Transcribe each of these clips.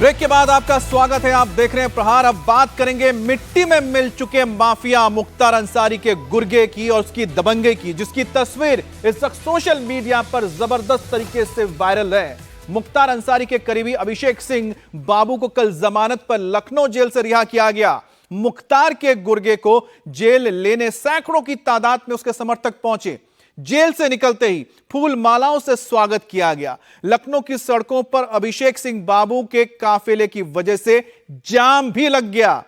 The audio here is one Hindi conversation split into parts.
ब्रेक के बाद आपका स्वागत है। आप देख रहे हैं प्रहार। अब बात करेंगे मिट्टी में मिल चुके माफिया मुख्तार अंसारी के गुर्गे की और उसकी दबंगे की, जिसकी तस्वीर इस वक्त सोशल मीडिया पर जबरदस्त तरीके से वायरल है। मुख्तार अंसारी के करीबी अभिषेक सिंह बाबू को कल जमानत पर लखनऊ जेल से रिहा किया गया। मुख्तार के गुर्गे को जेल लेने सैकड़ों की तादाद में उसके समर्थक पहुंचे। जेल से निकलते ही फूल मालाओं से स्वागत किया गया। लखनऊ की सड़कों पर अभिषेक सिंह बाबू के काफिले की वजह से जाम भी लग गया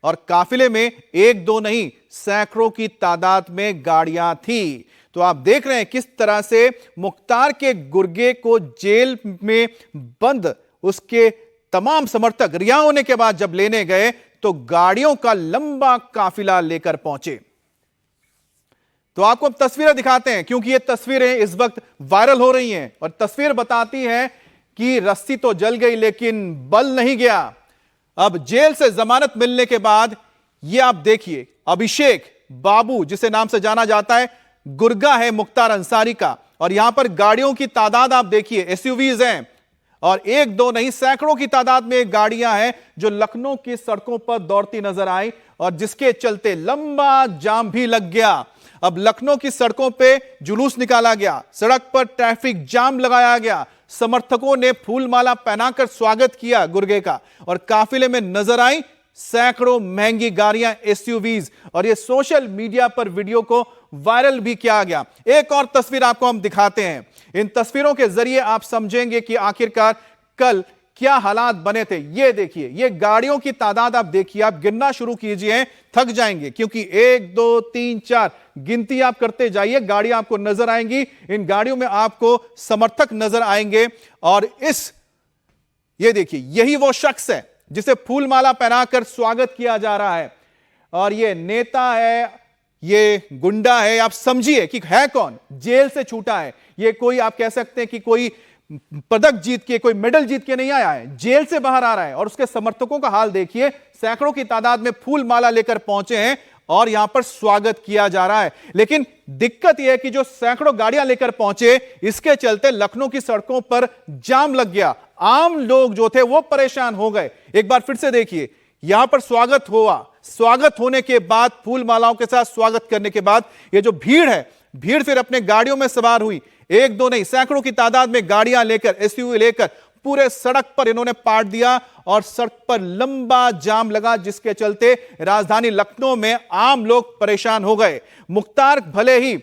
और काफिले में एक दो नहीं सैकड़ों की तादाद में गाड़ियां थी। तो आप देख रहे हैं किस तरह से मुख्तार के गुर्गे को जेल में बंद उसके तमाम समर्थक रिहा होने के बाद जब लेने गए तो गाड़ियों का लंबा काफिला लेकर पहुंचे। तो आपको अब तस्वीरें दिखाते हैं, क्योंकि ये तस्वीरें इस वक्त वायरल हो रही हैं और तस्वीर बताती है कि रस्सी तो जल गई लेकिन बल नहीं गया। अब जेल से जमानत मिलने के बाद ये आप देखिए, अभिषेक बाबू जिसे नाम से जाना जाता है, गुर्गा है मुख्तार अंसारी का, और यहां पर गाड़ियों की तादाद आप देखिए, एसयूवीज हैं और एक दो नहीं सैकड़ों की तादाद में गाड़ियां हैं जो लखनऊ की सड़कों पर दौड़ती नजर आई और जिसके चलते लंबा जाम भी लग गया। अब लखनऊ की सड़कों पे जुलूस निकाला गया, सड़क पर ट्रैफिक जाम लगाया गया, समर्थकों ने फूलमाला पहनाकर स्वागत किया गुर्गे का और काफिले में नजर आई सैकड़ों महंगी गाड़ियां, एसयूवीज, और ये सोशल मीडिया पर वीडियो को वायरल भी किया गया। एक और तस्वीर आपको हम दिखाते हैं। इन तस्वीरों के जरिए आप समझेंगे कि आखिरकार कल क्या हालात बने थे। ये देखिए, ये गाड़ियों की तादाद आप देखिए, आप गिनना शुरू कीजिए, थक जाएंगे, क्योंकि 1 2 3 4 गिनती आप करते जाइए, गाड़ियां आपको नजर आएंगी। इन गाड़ियों में आपको समर्थक नजर आएंगे और ये देखिए, यही वो शख्स है जिसे फूलमाला पहनाकर स्वागत किया जा रहा है और ये नेता है, ये गुंडा है। आप समझिए कि है कौन, जेल से छूटा है। ये कोई आप कह सकते हैं कि कोई पदक जीत के, कोई मेडल जीत के नहीं आया है, जेल से बाहर आ रहा है। और उसके समर्थकों का हाल देखिए, सैकड़ों की तादाद में फूल माला लेकर पहुंचे हैं और यहां पर स्वागत किया जा रहा है। लेकिन दिक्कत यह है कि जो सैकड़ों गाड़ियां लेकर पहुंचे, इसके चलते लखनऊ की सड़कों पर जाम लग गया। आम लोग जो थे वो परेशान हो गए। एक बार फिर से देखिए, यहां पर स्वागत हुआ, स्वागत होने के बाद फूल मालाओं के साथ स्वागत करने के बाद ये जो भीड़ है, भीड़ फिर अपने गाड़ियों में सवार हुई। एक दो नहीं सैकड़ों की तादाद में गाड़ियां लेकर, एसयूवी लेकर पूरे सड़क पर इन्होंने पाट दिया और सड़क पर लंबा जाम लगा, जिसके चलते राजधानी लखनऊ में आम लोग परेशान हो गए। मुख्तार भले ही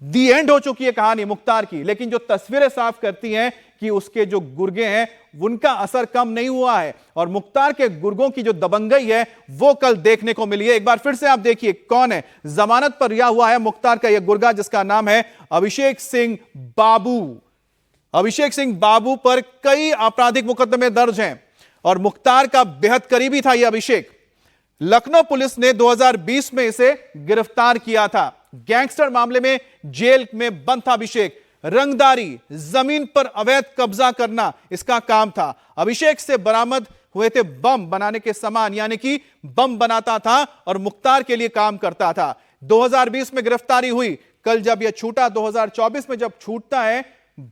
दी एंड हो चुकी है कहानी मुख्तार की, लेकिन जो तस्वीरें साफ करती हैं कि उसके जो गुर्गे हैं उनका असर कम नहीं हुआ है और मुख्तार के गुर्गों की जो दबंगई है वो कल देखने को मिली है। एक बार फिर से आप देखिए कौन है, जमानत पर रिहा हुआ है मुख्तार का यह गुर्गा, जिसका नाम है अभिषेक सिंह बाबू। अभिषेक सिंह बाबू पर कई आपराधिक मुकदमे दर्ज हैं और मुख्तार का बेहद करीबी था यह अभिषेक। लखनऊ पुलिस ने 2020 में इसे गिरफ्तार किया था। गैंगस्टर मामले में जेल में बंद था अभिषेक। रंगदारी, जमीन पर अवैध कब्जा करना इसका काम था। अभिषेक से बरामद हुए थे बम बनाने के सामान, यानी कि बम बनाता था और मुख्तार के लिए काम करता था। 2020 में गिरफ्तारी हुई, कल जब यह छूटा, 2024 में जब छूटता है,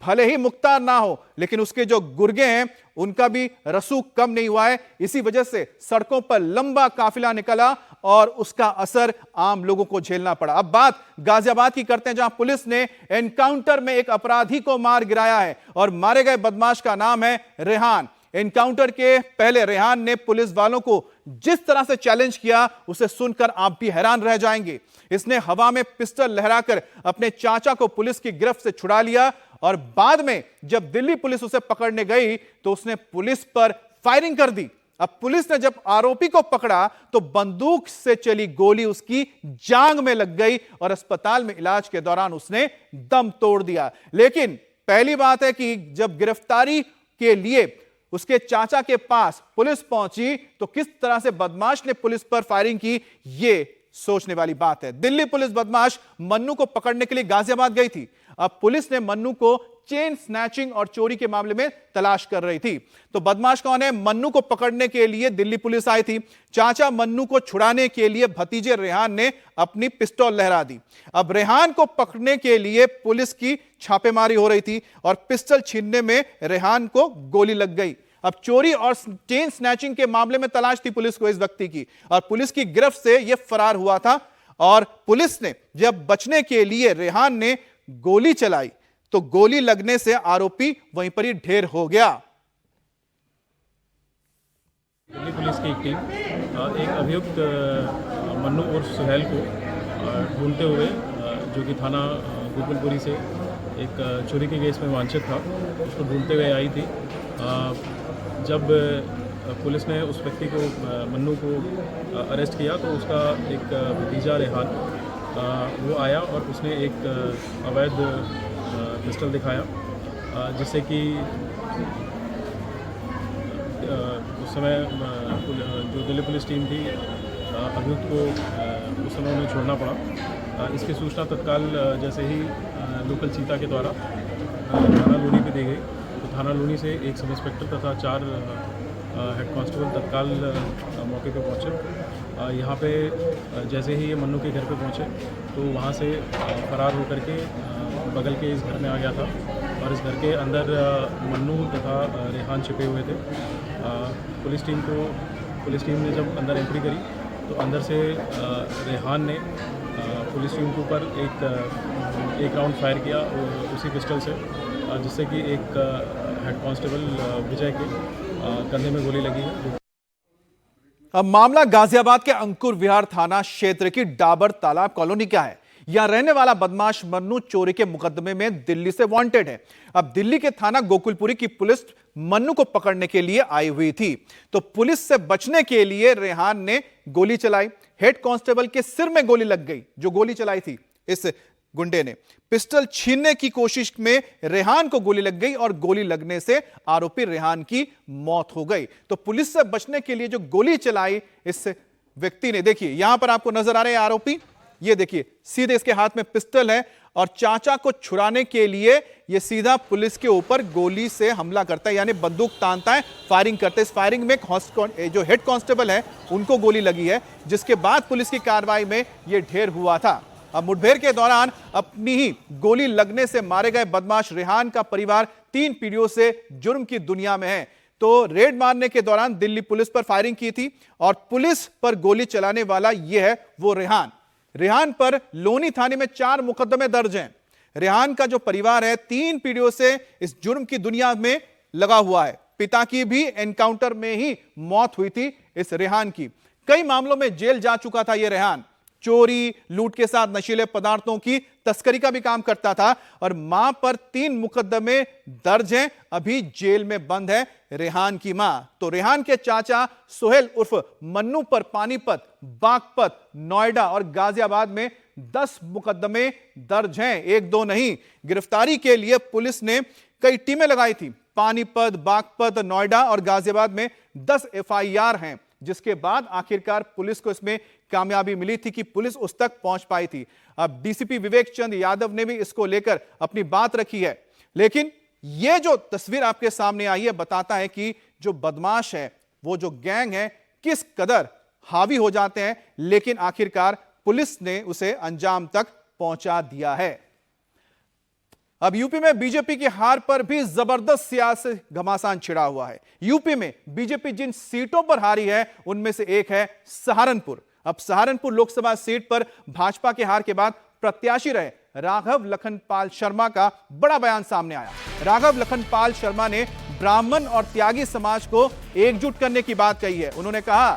भले ही मुख्तार ना हो लेकिन उसके जो गुर्गे हैं उनका भी रसूख कम नहीं हुआ है। इसी वजह से सड़कों पर लंबा काफिला निकला और उसका असर आम लोगों को झेलना पड़ा। अब बात गाजियाबाद की करते हैं, जहां पुलिस ने एनकाउंटर में एक अपराधी को मार गिराया है और मारे गए बदमाश का नाम है रेहान। एनकाउंटर के पहले रेहान ने पुलिस वालों को जिस तरह से चैलेंज किया, उसे सुनकर आप भी हैरान रह जाएंगे। इसने हवा में पिस्टल लहराकर अपने चाचा को पुलिस की गिरफ्त से छुड़ा लिया और बाद में जब दिल्ली पुलिस उसे पकड़ने गई तो उसने पुलिस पर फायरिंग कर दी। अब पुलिस ने जब आरोपी को पकड़ा तो बंदूक से चली गोली उसकी जांघ में लग गई और अस्पताल में इलाज के दौरान उसने दम तोड़ दिया। लेकिन पहली बात है कि जब गिरफ्तारी के लिए उसके चाचा के पास पुलिस पहुंची तो किस तरह से बदमाश ने पुलिस पर फायरिंग की, ये सोचने वाली बात है। दिल्ली पुलिस बदमाश मन्नू को पकड़ने के लिए गाजियाबाद गई थी। अब पुलिस ने मन्नू को चेन स्नैचिंग और चोरी के मामले में तलाश कर रही थी। तो बदमाश कौन है? मन्नू को पकड़ने के लिए दिल्ली पुलिस आई थी। चाचा मन्नू को छुड़ाने के लिए भतीजे रेहान ने अपनी पिस्तौल लहरा दी। अब रेहान को पकड़ने के लिए पुलिस की छापेमारी हो रही थी और पिस्टल छीनने में रेहान को गोली लग गई। अब चोरी और चेन स्नैचिंग के मामले में तलाश थी पुलिस को इस व्यक्ति की, और पुलिस की गिरफ्त से यह फरार हुआ था। और पुलिस ने जब बचने के लिए रेहान ने गोली चलाई तो गोली लगने से आरोपी वहीं पर ही ढेर हो गया। दिल्ली पुलिस की एक टीम एक अभियुक्त मन्नू उर्फ सुहेल को ढूंढते हुए, जो कि थाना गोकुलपुरी से एक चोरी के केस में वांछित था, उसको ढूंढते हुए आई थी। जब पुलिस ने उस व्यक्ति को, मन्नू को अरेस्ट किया तो उसका एक भतीजा रेहान वो आया और उसने एक अवैध पिस्टल दिखाया, जिससे कि उस समय जो दिल्ली पुलिस टीम थी अभियुक्त को उस समय उन्हें छोड़ना पड़ा। इसकी सूचना तत्काल जैसे ही लोकल चीता के द्वारा थाना लूनी पे दी गई तो थाना लूनी से एक सब इंस्पेक्टर तथा 4 हेड कांस्टेबल तत्काल मौके पे पहुंचे। यहाँ पे जैसे ही ये मन्नू के घर पे पहुंचे तो वहाँ से फरार होकर के बगल के इस घर में आ गया था, और इस घर के अंदर मन्नू तथा रेहान छिपे हुए थे। पुलिस टीम ने जब अंदर एंट्री करी तो अंदर से रेहान ने पुलिस टीम के ऊपर एक राउंड फायर किया उसी पिस्टल से, जिससे कि एक हेड कांस्टेबल विजय के कंधे में गोली लगी है। अब मामला गाजियाबाद के अंकुर विहार थाना क्षेत्र की डाबर तालाब कॉलोनी का है। यहां रहने वाला बदमाश मन्नू चोरी के मुकदमे में दिल्ली से वांटेड है। अब दिल्ली के थाना गोकुलपुरी की पुलिस मन्नू को पकड़ने के लिए आई हुई थी, तो पुलिस से बचने के लिए रेहान ने गोली चलाई। हेड कांस्टेबल के सिर में गोली लग गई। जो गोली चलाई थी इस गुंडे ने, पिस्टल छीनने की कोशिश में रेहान को गोली लग गई और गोली लगने से आरोपी रेहान की मौत हो गई। तो पुलिस से बचने के लिए जो गोली चलाई इस व्यक्ति ने, देखिए यहां पर आपको नजर आ रहे हैं आरोपी, ये देखिए सीधे इसके हाथ में पिस्टल है और चाचा को छुड़ाने के लिए ये सीधा पुलिस के ऊपर गोली से हमला करता है, यानी बंदूक तानता है, फायरिंग करता है। इस फायरिंग में जो हेड कांस्टेबल है उनको गोली लगी है, जिसके बाद पुलिस की कार्रवाई में ये ढेर हुआ था। अब मुठभेड़ के दौरान अपनी ही गोली लगने से मारे गए बदमाश रेहान का परिवार 3 पीढ़ियों से जुर्म की दुनिया में है। तो रेड मारने के दौरान दिल्ली पुलिस पर फायरिंग की थी और पुलिस पर गोली चलाने वाला यह है वो रेहान। रेहान पर लोनी थाने में 4 मुकदमे दर्ज हैं। रेहान का जो परिवार है 3 पीढ़ियों से इस जुर्म की दुनिया में लगा हुआ है। पिता की भी एनकाउंटर में ही मौत हुई थी इस रेहान की। कई मामलों में जेल जा चुका था यह रेहान। चोरी, लूट के साथ नशीले पदार्थों की तस्करी का भी काम करता था और मां पर 3 मुकदमे दर्ज हैं। अभी जेल में बंद है रेहान की मां। तो रेहान के चाचा सुहेल उर्फ मन्नू पर पानीपत, बागपत, नोएडा और गाजियाबाद में 10 मुकदमे दर्ज हैं, 1-2 नहीं। गिरफ्तारी के लिए पुलिस ने कई टीमें लगाई थी। पानीपत, बागपत, नोएडा और गाजियाबाद में 10 FIR हैं, जिसके बाद आखिरकार पुलिस को इसमें कामयाबी मिली थी कि पुलिस उस तक पहुंच पाई थी। अब डीसीपी विवेक चंद यादव ने भी इसको लेकर अपनी बात रखी है। लेकिन यह जो तस्वीर आपके सामने आई है बताता है कि जो बदमाश है, वो जो गैंग है, किस कदर हावी हो जाते हैं, लेकिन आखिरकार पुलिस ने उसे अंजाम तक पहुंचा दिया है। अब यूपी में बीजेपी की हार पर भी जबरदस्त सियासी घमासान छिड़ा हुआ है। यूपी में बीजेपी जिन सीटों पर हारी है उनमें से एक है सहारनपुर। अब सहारनपुर लोकसभा सीट पर भाजपा के हार के बाद प्रत्याशी रहे राघव लखनपाल शर्मा का बड़ा बयान सामने आया। राघव लखनपाल शर्मा ने ब्राह्मण और त्यागी समाज को एकजुट करने की बात कही है। उन्होंने कहा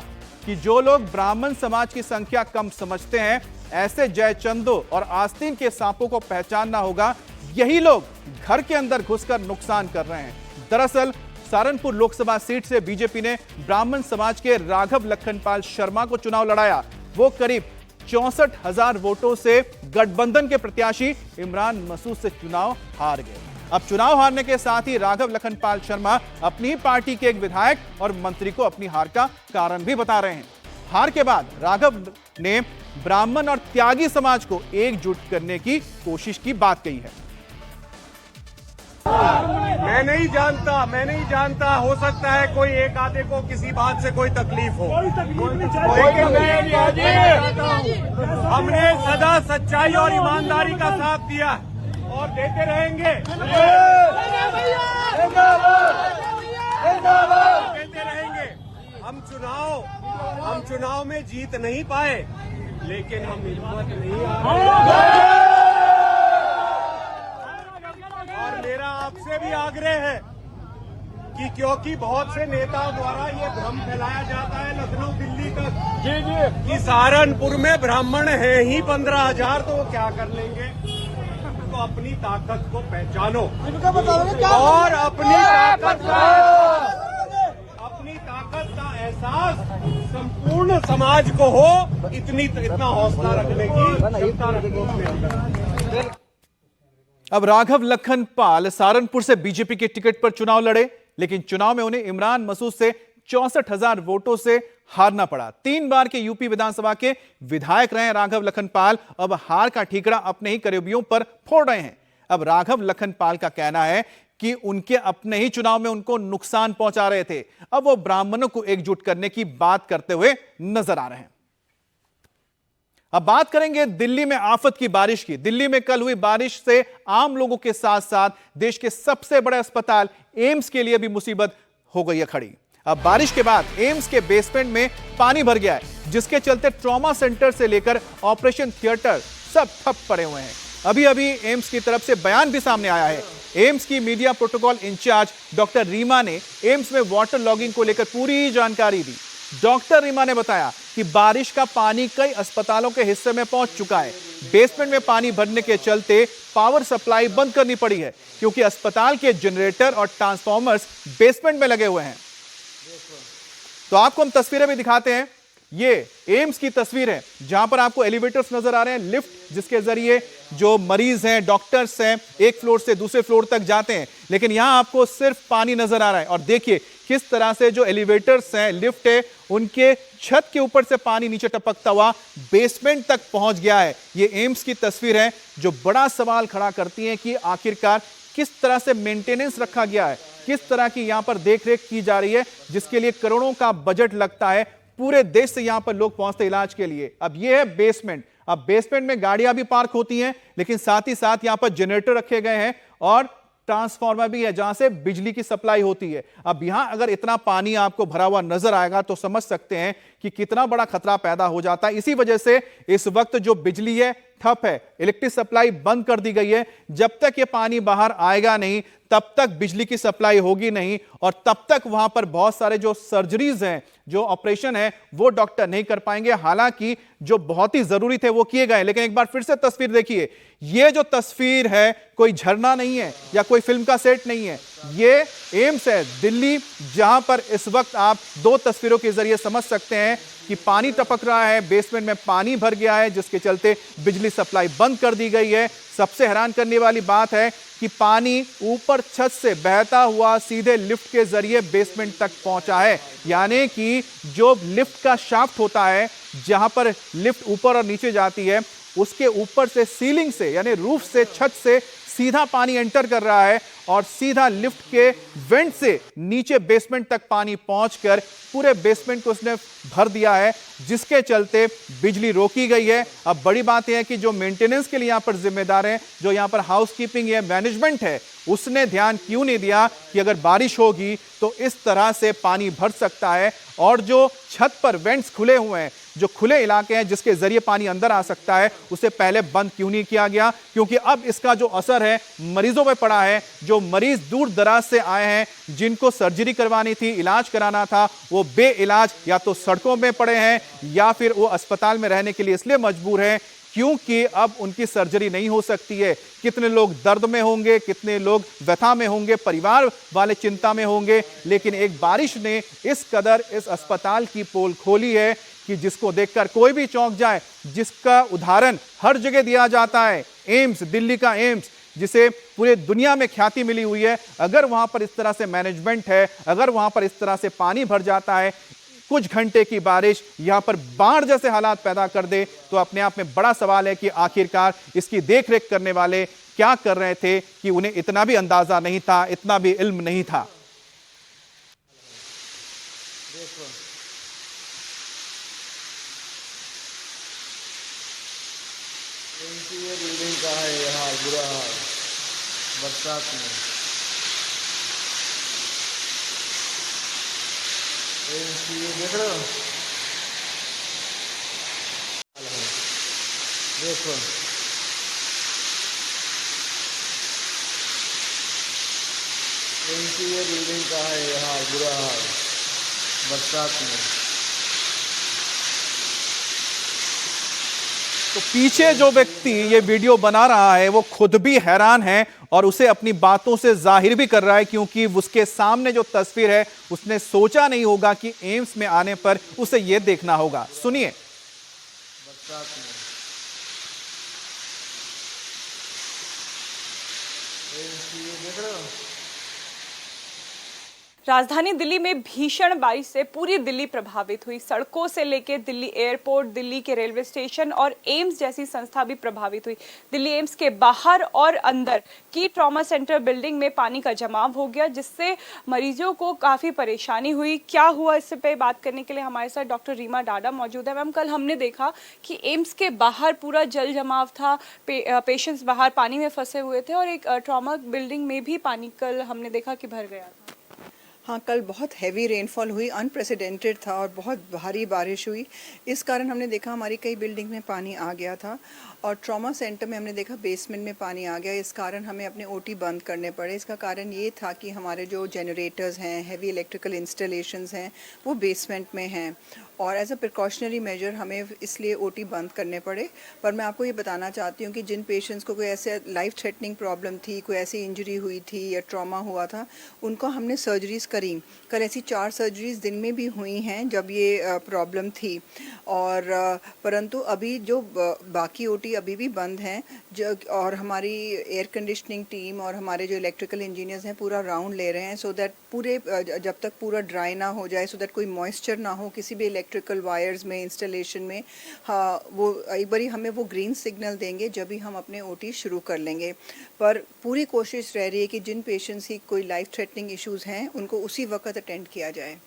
कि जो लोग ब्राह्मण समाज की संख्या कम समझते हैं, ऐसे जयचंदो और आस्तीन के सांपों को पहचानना होगा। यही लोग घर के अंदर घुसकर नुकसान कर रहे हैं। दरअसल सहारनपुर लोकसभा सीट से बीजेपी ने ब्राह्मण समाज के राघव लखनपाल शर्मा को चुनाव लड़ाया। वो करीब 64,000 वोटों से गठबंधन के प्रत्याशी इमरान मसूद से चुनाव हार गए। अब चुनाव हारने के साथ ही राघव लखनपाल शर्मा अपनी ही पार्टी के एक विधायक और मंत्री को अपनी हार का कारण भी बता रहे हैं। हार के बाद राघव ने ब्राह्मण और त्यागी समाज को एकजुट करने की कोशिश की बात कही है। मैं नहीं जानता, हो सकता है कोई एक आधे को किसी बात से कोई तकलीफ हो, लेकिन हमने सदा सच्चाई और ईमानदारी का साथ दिया और देते रहेंगे। कहते रहेंगे। हम चुनाव में जीत नहीं पाए, लेकिन हम हिम्मत नहीं हारे। और मेरा आपसे भी आग्रह है कि क्योंकि बहुत से नेताओं द्वारा ये भ्रम फैलाया जाता है लखनऊ दिल्ली तक कि सहारनपुर में ब्राह्मण है ही 15,000, तो वो क्या कर लेंगे। तो अपनी ताकत को पहचानो और अपनी ताकत का एहसास संपूर्ण समाज को हो, इतना हौसला रखने की क्षमता रखनी। अब राघव लखन पाल सहारनपुर से बीजेपी के टिकट पर चुनाव लड़े, लेकिन चुनाव में उन्हें इमरान मसूद से 64,000 वोटों से हारना पड़ा। 3 बार के यूपी विधानसभा के विधायक रहे राघव लखन पाल अब हार का ठीकरा अपने ही करीबियों पर फोड़ रहे हैं। अब राघव लखन पाल का कहना है कि उनके अपने ही चुनाव में उनको नुकसान पहुंचा रहे थे। अब वो ब्राह्मणों को एकजुट करने की बात करते हुए नजर आ रहे हैं। अब बात करेंगे दिल्ली में आफत की बारिश की। दिल्ली में कल हुई बारिश से आम लोगों के साथ साथ देश के सबसे बड़े अस्पताल एम्स के लिए भी मुसीबत हो गई है खड़ी। अब बारिश के बाद एम्स के बेसमेंट में पानी भर गया है, जिसके चलते ट्रॉमा सेंटर से लेकर ऑपरेशन थिएटर सब ठप पड़े हुए हैं। अभी अभी एम्स की तरफ से बयान भी सामने आया है। एम्स की media protocol incharge doctor Reema ने एम्स में वाटर लॉगिंग को लेकर पूरी जानकारी दी। डॉक्टर रीमा ने बताया कि बारिश का पानी कई अस्पतालों के हिस्से में पहुंच चुका है। बेसमेंट में पानी भरने के चलते पावर सप्लाई बंद करनी पड़ी है, क्योंकि अस्पताल के जनरेटर और ट्रांसफॉर्मर्स बेसमेंट में लगे हुए हैं। तो आपको हम तस्वीरें भी दिखाते हैं। ये एम्स की तस्वीर है, जहां पर आपको एलिवेटर्स नजर आ रहे हैं, लिफ्ट जिसके जरिए जो मरीज हैं, डॉक्टर्स हैं, एक फ्लोर से दूसरे फ्लोर तक जाते हैं। लेकिन यहां आपको सिर्फ पानी नजर आ रहा है। और देखिए किस तरह से जो एलिवेटर्स हैं, लिफ्ट है, उनके छत के ऊपर से पानी नीचे टपकता हुआ बेसमेंट तक पहुंच गया है। ये एम्स की तस्वीर है, जो बड़ा सवाल खड़ा करती है कि आखिरकार किस तरह से मेंटेनेंस रखा गया है, किस तरह की यहां पर देखरेख की जा रही है, जिसके लिए करोड़ों का बजट लगता है। पूरे देश से यहां पर लोग पहुंचते इलाज के लिए। अब यह है बेसमेंट। अब बेसमेंट में गाड़ियां भी पार्क होती हैं, लेकिन साथ ही साथ यहां पर जनरेटर रखे गए हैं और ट्रांसफार्मर भी है, जहां से बिजली की सप्लाई होती है। अब यहां अगर इतना पानी आपको भरा हुआ नजर आएगा तो समझ सकते हैं कि कितना बड़ा खतरा पैदा हो जाता है। इसी वजह से इस वक्त जो बिजली है ठप है, इलेक्ट्रिक सप्लाई बंद कर दी गई है। जब तक ये पानी बाहर आएगा नहीं, तब तक बिजली की सप्लाई होगी नहीं, और तब तक वहां पर बहुत सारे जो सर्जरीज हैं, जो ऑपरेशन है, वो डॉक्टर नहीं कर पाएंगे। हालांकि जो बहुत ही जरूरी थे वो किए गए। लेकिन एक बार फिर से तस्वीर देखिए। ये जो तस्वीर है कोई झरना नहीं है या कोई फिल्म का सेट नहीं है, ये एम्स है दिल्ली, जहां पर इस वक्त आप 2 तस्वीरों के जरिए समझ सकते हैं कि पानी टपक रहा है, बेसमेंट में पानी भर गया है, जिसके चलते बिजली सप्लाई बंद कर दी गई है। सबसे हैरान करने वाली बात है कि पानी ऊपर छत से बहता हुआ सीधे लिफ्ट के जरिए बेसमेंट तक पहुंचा है। यानी कि जो लिफ्ट का शाफ्ट होता है, जहां पर लिफ्ट ऊपर और नीचे जाती है, उसके ऊपर से सीलिंग से यानी रूफ से, छत से सीधा पानी एंटर कर रहा है और सीधा लिफ्ट के वेंट से नीचे बेसमेंट तक पानी पहुंचकर पूरे बेसमेंट को उसने भर दिया है, जिसके चलते बिजली रोकी गई है। अब बड़ी बात यह है कि जो मेंटेनेंस के लिए यहां पर जिम्मेदार है, जो यहां पर हाउसकीपिंग है, मैनेजमेंट है, उसने ध्यान क्यों नहीं दिया कि अगर बारिश होगी तो इस तरह से पानी भर सकता है। और जो छत पर वेंट्स खुले हुए हैं, जो खुले इलाके हैं जिसके जरिए पानी अंदर आ सकता है, उसे पहले बंद क्यों नहीं किया गया? क्योंकि अब इसका जो असर है मरीजों पे पड़ा है। जो मरीज दूर दराज से आए हैं, जिनको सर्जरी करवानी थी, इलाज कराना था, वो बेइलाज या तो सड़कों में पड़े हैं या फिर वो अस्पताल में रहने के लिए इसलिए मजबूर हैं क्योंकि अब उनकी सर्जरी नहीं हो सकती है। कितने लोग दर्द में होंगे, कितने लोग व्यथा में होंगे, परिवार वाले चिंता में होंगे। लेकिन एक बारिश ने इस कदर इस अस्पताल की पोल खोली है कि जिसको देखकर कोई भी चौंक जाए, जिसका उदाहरण हर जगह दिया जाता है। एम्स, दिल्ली का एम्स, जिसे पूरे दुनिया में ख्याति मिली हुई है, अगर वहां पर इस तरह से मैनेजमेंट है, अगर वहां पर इस तरह से पानी भर जाता है, कुछ घंटे की बारिश यहां पर बाढ़ जैसे हालात पैदा कर दे, तो अपने आप में बड़ा सवाल है कि आखिरकार इसकी देखरेख करने वाले क्या कर रहे थे कि उन्हें इतना भी अंदाजा नहीं था, इतना भी इल्म नहीं था। ये बिल्डिंग का है ये हाल, बुरा हाल बरसात में। ये देख रहे हो, देखो इनकी ये बिल्डिंग का है ये हाल, बुरा हाल बरसात में। तो पीछे जो व्यक्ति ये वीडियो बना रहा है वो खुद भी हैरान है और उसे अपनी बातों से जाहिर भी कर रहा है, क्योंकि उसके सामने जो तस्वीर है उसने सोचा नहीं होगा कि एम्स में आने पर उसे ये देखना होगा। सुनिए। बरसात में ये देख रहे हो, राजधानी दिल्ली में भीषण बारिश से पूरी दिल्ली प्रभावित हुई। सड़कों से लेकर दिल्ली एयरपोर्ट, दिल्ली के रेलवे स्टेशन और एम्स जैसी संस्था भी प्रभावित हुई। दिल्ली एम्स के बाहर और अंदर की ट्रॉमा सेंटर बिल्डिंग में पानी का जमाव हो गया, जिससे मरीजों को काफी परेशानी हुई। क्या हुआ, इससे पे बात करने के लिए हमारे साथ डॉक्टर रीमा डाडा मौजूद है। मैम, कल हमने देखा कि एम्स के बाहर पूरा जल जमाव था, पेशेंट्स बाहर पानी में फंसे हुए थे और एक ट्रॉमा बिल्डिंग में भी पानी कल हमने देखा कि भर गया था। हाँ, कल बहुत हैवी रेनफॉल हुई, अनप्रेसिडेंटेड था और बहुत भारी बारिश हुई। इस कारण हमने देखा हमारी कई बिल्डिंग में पानी आ गया था और ट्रॉमा सेंटर में हमने देखा बेसमेंट में पानी आ गया। इस कारण हमें अपने ओटी बंद करने पड़े। इसका कारण ये था कि हमारे जो जनरेटर्स हैं, हैवी इलेक्ट्रिकल इंस्टॉलेशंस हैं, वो बेसमेंट में हैं और एज अ प्रिकॉशनरी मेजर हमें इसलिए ओटी बंद करने पड़े। पर मैं आपको ये बताना चाहती हूँ कि जिन पेशेंट्स को कोई ऐसे लाइफ थ्रेटनिंग प्रॉब्लम थी, कोई ऐसी इंजरी हुई थी या ट्रॉमा हुआ था, उनको हमने सर्जरीज करी। कल ऐसी 4 सर्जरीज दिन में भी हुई हैं जब ये प्रॉब्लम थी। और परंतु अभी जो बाकी ओटी अभी भी बंद हैं, और हमारी एयर कंडीशनिंग टीम और हमारे जो इलेक्ट्रिकल इंजीनियर्स हैं पूरा राउंड ले रहे हैं सो दैट पूरे जब तक पूरा ड्राई ना हो जाए, सो दैट कोई मॉइस्चर ना हो किसी भी इलेक्ट्रिकल वायर्स में, इंस्टॉलेशन में। हाँ, वो एक बारी हमें वो ग्रीन सिग्नल देंगे जब भी हम अपने ओटी शुरू कर लेंगे। पर पूरी कोशिश रह रही है कि जिन पेशेंट्स की कोई लाइफ थ्रेटनिंग इश्यूज़ हैं उनको उसी वक्त अटेंड किया जाए।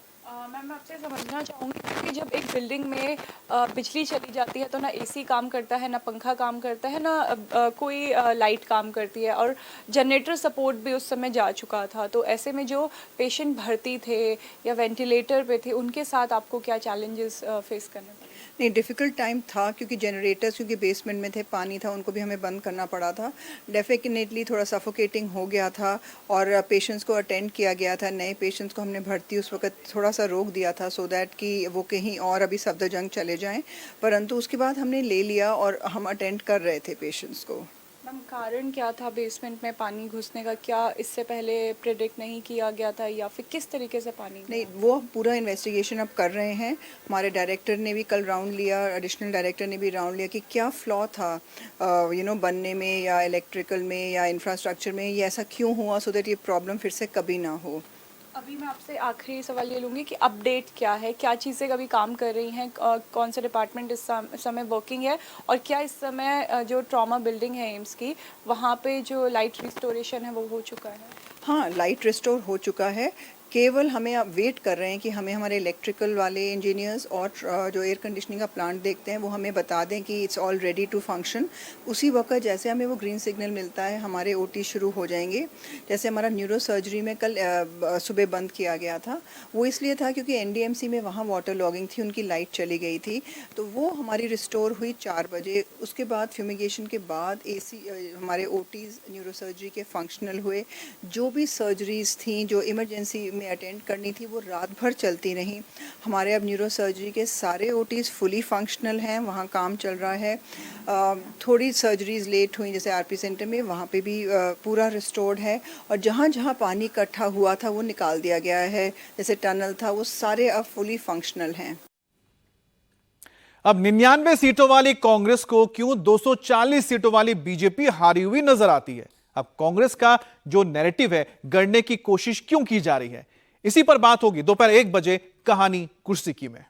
मैम, मैं आपसे समझना चाहूँगी कि जब एक बिल्डिंग में बिजली चली जाती है तो ना एसी काम करता है, ना पंखा काम करता है, ना कोई लाइट काम करती है और जनरेटर सपोर्ट भी उस समय जा चुका था। तो ऐसे में जो पेशेंट भर्ती थे या वेंटिलेटर पे थे, उनके साथ आपको क्या चैलेंजेस फेस करने पड़े? नहीं, डिफ़िकल्ट टाइम था क्योंकि जनरेटर्स क्योंकि बेसमेंट में थे, पानी था, उनको भी हमें बंद करना पड़ा था। डेफिनेटली थोड़ा सफोकेटिंग हो गया था और पेशेंट्स को अटेंड किया गया था। नए पेशेंट्स को हमने भर्ती उस वक्त थोड़ा सा रोक दिया था सो दैट कि वो कहीं और अभी सफदरजंग चले जाएं, परंतु उसके बाद हमने ले लिया और हम अटेंड कर रहे थे पेशेंट्स को। मैम, कारण क्या था बेसमेंट में पानी घुसने का? क्या इससे पहले प्रेडिक्ट नहीं किया गया था या फिर किस तरीके से पानी? नहीं, वो पूरा इन्वेस्टिगेशन अब कर रहे हैं। हमारे डायरेक्टर ने भी कल राउंड लिया, एडिशनल डायरेक्टर ने भी राउंड लिया कि क्या फ्लॉ था बनने में या इलेक्ट्रिकल में या इंफ्रास्ट्रक्चर में, ये ऐसा क्यों हुआ सो दैट ये प्रॉब्लम फिर से कभी ना हो। अभी मैं आपसे आखिरी सवाल ये लूँगी कि अपडेट क्या है, क्या चीज़ें कभी काम कर रही हैं, कौन सा डिपार्टमेंट इस समय वर्किंग है और क्या इस समय जो ट्रॉमा बिल्डिंग है एम्स की, वहाँ पे जो लाइट रिस्टोरेशन है वो हो चुका है? हाँ, लाइट रिस्टोर हो चुका है। केवल हमें अब वेट कर रहे हैं कि हमें हमारे इलेक्ट्रिकल वाले इंजीनियर्स और जो एयर कंडीशनिंग का प्लांट देखते हैं वो हमें बता दें कि it's all ready to function. उसी वक्त जैसे हमें वो ग्रीन सिग्नल मिलता है हमारे ओटी शुरू हो जाएंगे। जैसे हमारा न्यूरो सर्जरी में कल सुबह बंद किया गया था, वो इसलिए था क्योंकि एनडीएमसी में वहाँ वाटर लॉगिंग थी, उनकी लाइट चली गई थी, तो वो हमारी रिस्टोर हुई 4 बजे। उसके बाद फ्यूमिगेशन के बाद एसी हमारे ओटीज़ न्यूरो सर्जरी के फंक्शनल हुए। जो भी सर्जरीज थी जो इमरजेंसी में अटेंड करनी थी वो रात भर चलती रहीं। हमारे अब न्यूरो सर्जरी के सारे ओटीज़ फुली फंक्शनल हैं, वहाँ काम चल रहा है। थोड़ी सर्जरीज लेट हुई जैसे आरपी सेंटर में, वहाँ पे भी पूरा रिस्टोर्ड है और जहाँ जहाँ पानी इकट्ठा हुआ था वो निकाल दिया गया है, जैसे टनल था, वो सारे अब फुली फंक्शनल हैं। अब 99 सीटों वाली कांग्रेस को क्यों 240 सीटों वाली बीजेपी हारी हुई नजर आती है? अब कांग्रेस का जो नैरेटिव है गढ़ने की कोशिश क्यों की जा रही है? इसी पर बात होगी दोपहर 1 बजे कहानी कुर्सी की में।